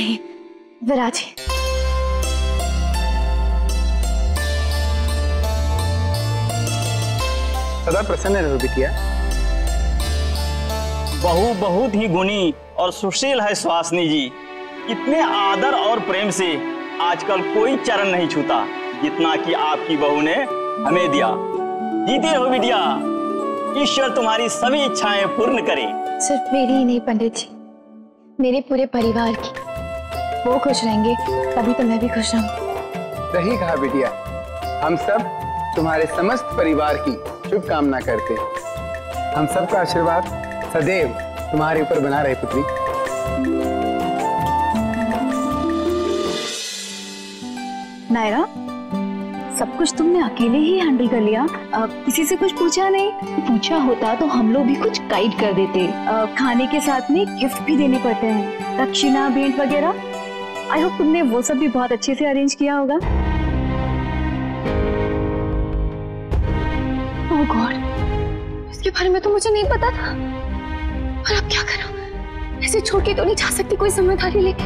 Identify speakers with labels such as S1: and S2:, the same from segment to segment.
S1: आइए विराज जी।
S2: सदा प्रसन्न रहो बिटिया।
S3: बहू बहुत ही गुणी और सुशील है सुहासिनी जी। इतने आदर और प्रेम से आजकल कोई चरण नहीं छूता जितना कि आपकी बहू ने हमें दिया। जीती रहो बिटिया, ईश्वर तुम्हारी सभी इच्छाएं पूर्ण करे।
S1: सिर्फ मेरी ही नहीं पंडित जी, मेरे पूरे परिवार की। वो खुश रहेंगे तभी तो मैं भी खुश रहूं।
S2: सही कहा बिटिया, हम सब तुम्हारे समस्त परिवार की शुभकामना करते हैं। हम सबका आशीर्वाद सदैव तुम्हारे ऊपर बना रहे पुत्री।
S1: नायरा, सब कुछ तुमने अकेले ही हैंडल कर लिया? किसी से कुछ पूछा नहीं? पूछा होता तो हम लोग भी कुछ गाइड कर देते। खाने के साथ में गिफ्ट भी देने पड़ते हैं, दक्षिणा, भेंट वगैरह। आई होप तुमने वो सब भी बहुत अच्छे से अरेंज किया होगा। ओह गॉड, इसके बारे में तो मुझे नहीं पता था। और अब क्या करूं? ऐसे छोड़ के तो नहीं जा सकती कोई जिम्मेदारी लेके।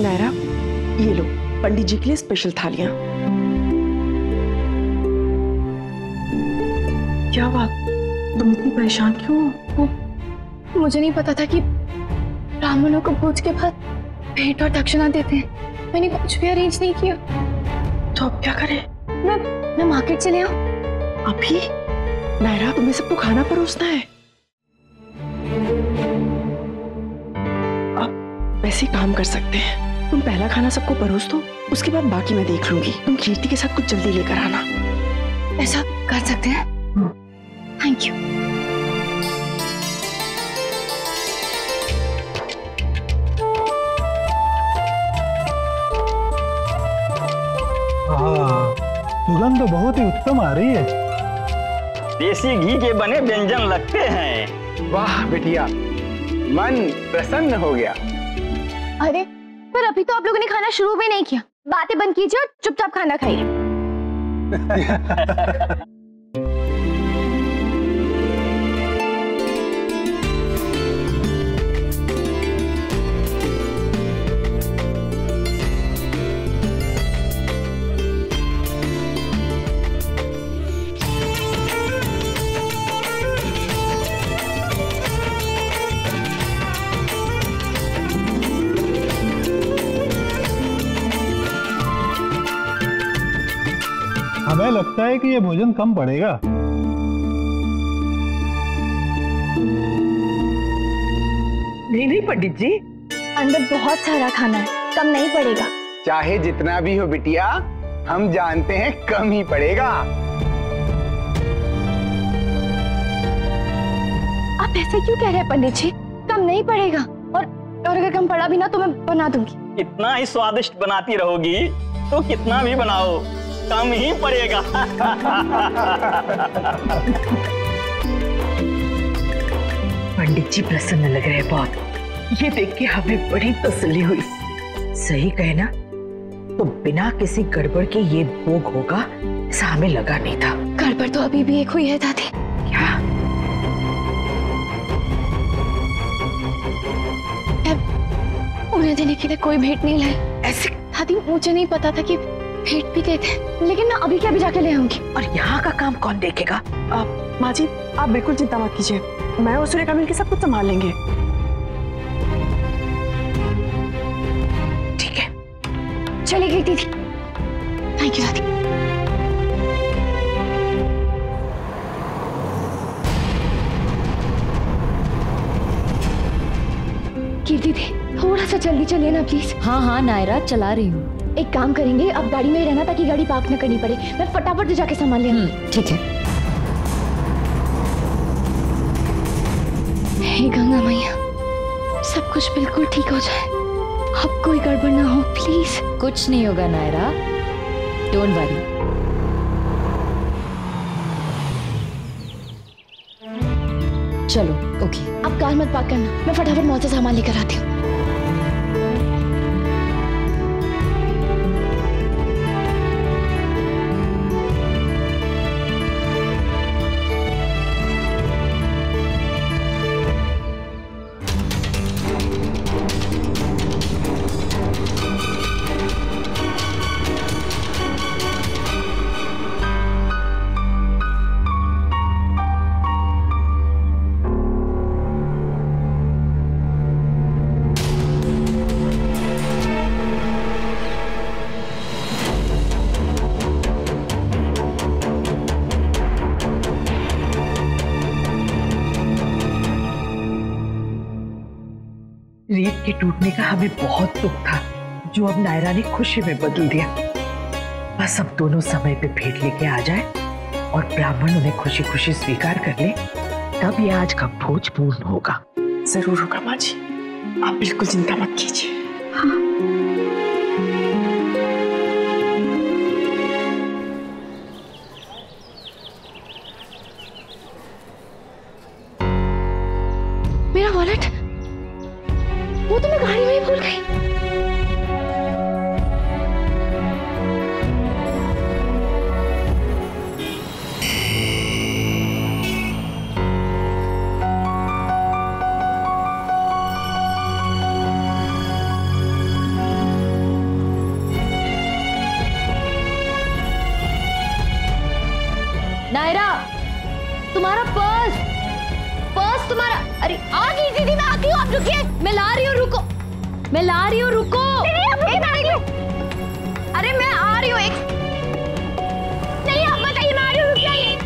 S4: नायरा, ये लो पंडित जी के लिए स्पेशल थालियां। क्या बात, तुम इतनी परेशान क्यों हो?
S1: मुझे नहीं पता था कि ब्राह्मणों को भोज के बाद भेंट और दक्षिणा देते हैं। मैंने कुछ भी अरेंज नहीं किया।
S4: तो अब क्या करें?
S1: मैं मार्केट चले आऊं?
S4: अभी? नायरा, तुम्हें सबको खाना परोसना है। अब वैसे ही काम कर सकते हैं, तुम पहला खाना सबको परोस दो, उसके बाद बाकी मैं देख लूंगी। तुम कीर्ति के साथ कुछ जल्दी लेकर आना।
S1: ऐसा कर सकते हैं? Thank you.
S5: सुगंध तो बहुत ही उत्तम आ रही है।
S3: देसी घी के बने व्यंजन लगते हैं।
S2: वाह बिटिया, मन प्रसन्न हो गया।
S1: अरे पर अभी तो आप लोगों ने खाना शुरू भी नहीं किया। बातें बंद कीजिए और चुपचाप खाना खाइए।
S5: हमें लगता है कि ये भोजन कम पड़ेगा।
S4: नहीं पंडित जी,
S1: अंदर बहुत सारा खाना है, कम नहीं पड़ेगा।
S2: चाहे जितना भी हो बिटिया, हम जानते हैं कम ही पड़ेगा।
S1: आप ऐसे क्यों कह रहे हैं पंडित जी? कम नहीं पड़ेगा। और अगर कम पड़ा भी ना तो मैं बना दूंगी।
S3: इतना ही स्वादिष्ट बनाती रहोगी तो कितना भी बनाओ कम ही पड़ेगा।
S6: पंडित जी प्रसन्न लग रहे बहुत। ये देख के हमें बड़ी तसल्ली हुई। सही कहे ना, तो बिना किसी गड़बड़ के ये भोग होगा ऐसा हमें लगा नहीं था।
S1: गड़बड़ तो अभी भी एक हुई है दादी।
S6: क्या?
S1: उन्हें देने के लिए कोई भेंट नहीं लाए।
S6: ऐसे?
S1: दादी मुझे नहीं पता था कि भेंट भी देते, लेकिन मैं अभी क्या भी जाके ले आऊंगी।
S6: और यहाँ का काम कौन देखेगा?
S4: माँ जी, आप बिल्कुल चिंता मत कीजिए, मैं और सुरेखा मिलकर सब कुछ संभाल लेंगे।
S6: ठीक है,
S1: चली गई दीदी। थैंक यू दादी। कीर्ति थी, थोड़ा सा जल्दी चलिए ना प्लीज।
S7: हाँ हाँ नायरा, चला रही हूँ।
S1: एक काम करेंगे, अब गाड़ी में ही रहना ताकि गाड़ी पार्क न करनी पड़े। मैं फटाफट से जाके सामान ले आऊंगी।
S7: ठीक है।
S1: हे गंगा मैया, सब कुछ बिल्कुल ठीक हो जाए, अब कोई गड़बड़ ना हो प्लीज।
S7: कुछ नहीं होगा नायरा, डोंट वरी। चलो ओके।
S1: अब कार मत पार्क करना, मैं फटाफट मॉल से सामान लेकर आती हूँ।
S6: रीत के टूटने का हमें बहुत दुख था, जो अब नायरा ने खुशी में बदल दिया। बस अब दोनों समय पे भेंट लेके आ जाए और ब्राह्मण उन्हें खुशी खुशी स्वीकार कर ले, तब ये आज का भोज पूर्ण होगा।
S4: जरूर होगा माँ जी, आप बिल्कुल चिंता मत कीजिए। मेरा वॉलेट, वो तो मैं गाड़ी में ही भूल गई।
S7: नायरा, तुम्हारा पर्स तुम्हारा। अरे आ गई दीदी, मैं आती हूँ, आप रुकिए, मैं ला रही हूँ, रुको, मैं ला रही हूँ, रुको। अरे मैं आ रही हूँ, एक नहीं, आप बताइए, मैं आ रही हूँ, रुक जाइए।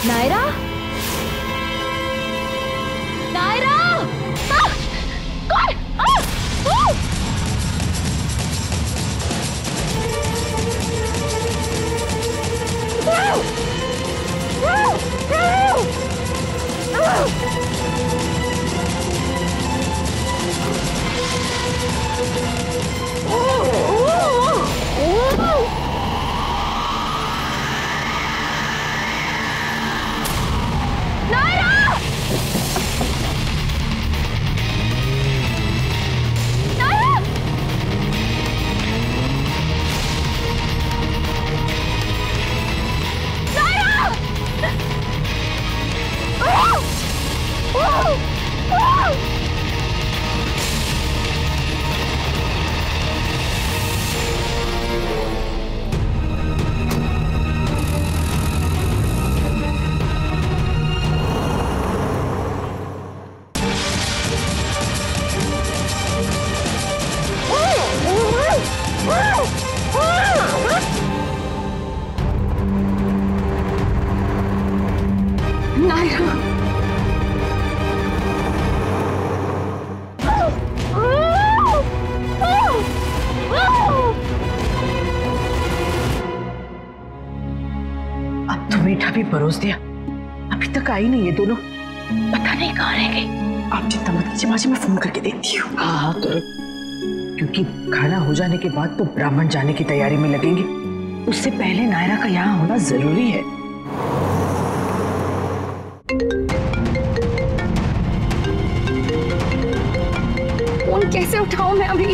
S7: नायरा, नायरा, कौन?
S6: अब तो मीठा भी परोस दिया, अभी तक आई नहीं ये दोनों, पता नहीं कहाँ रह गए।
S4: आप चिंता मत कीजिए माँ जी, मैं फोन करके देखती हूँ।
S6: हाँ तो क्योंकि खाना हो जाने के बाद तो ब्राह्मण जाने की तैयारी में लगेंगे, उससे पहले नायरा का यहाँ होना जरूरी है।
S4: फोन कैसे उठाऊं मैं अभी?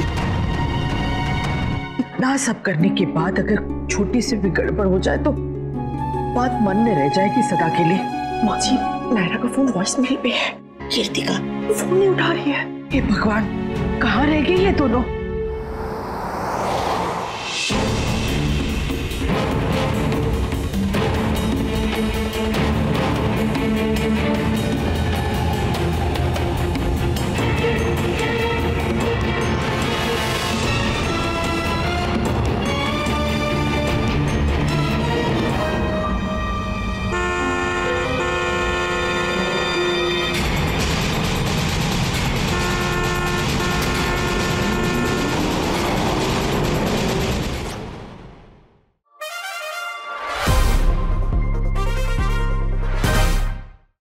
S6: इतना सब करने के बाद अगर छोटी सी भी गड़बड़ हो जाए तो बात मन में रह जाएगी सदा के लिए।
S4: माँ जी, नायरा का फोन वॉइस मेल पे है। कीर्तिका फोन नहीं उठा रही है।
S6: हे भगवान, कहाँ रह गई ये दोनों?